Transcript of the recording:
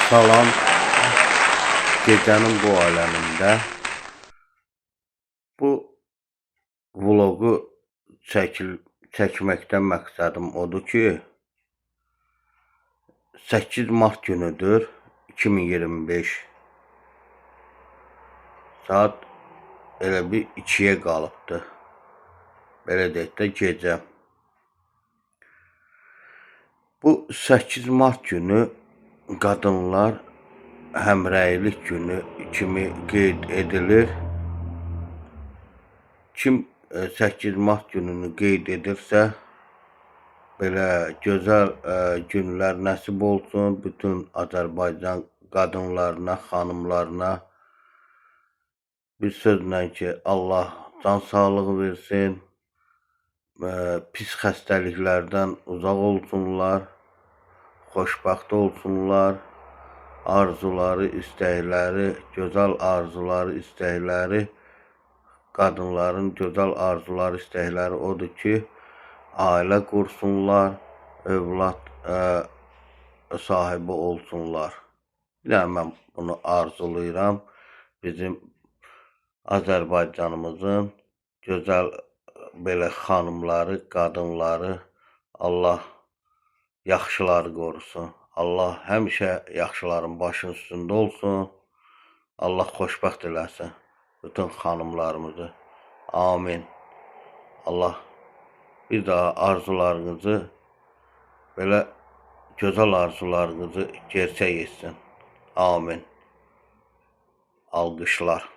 Salam, gecənin bu aləmində bu vloqu çəkməkdən məqsədim odur ki, 8 mart günüdür, 2025. Saat elə bir 2-yə qalıbdır. Belə deyək də gecə. Bu 8 mart günü qadınlar həmrəylik günü kimi qeyd edilir. Kim 8 mart gününü qeyd edirsə, belə gözəl günlər nəsib olsun bütün Azərbaycan qadınlarına, xanımlarına. Bir sözlə ki, Allah can sağlığı versin, pis xəstəliklərdən uzaq olsunlar, xoşbəxt olsunlar, arzuları, istəkləri, gözəl arzuları, istəkləri, qadınların gözəl arzuları, istəkləri odur ki, ailə qursunlar, övlad sahibi olsunlar. Yəni, mən bunu arzulayıram. Bizim Azərbaycanımızın gözəl belə xanımları, qadınları Allah yaxşıları qorusun. Allah həmişə yaxşıların başının üstündə olsun. Allah xoşbəxt eləsin bütün xanımlarımızı. Amin. Allah bir daha arzularınızı, belə gözəl arzularınızı gerçək etsin. Amin. Alqışlar.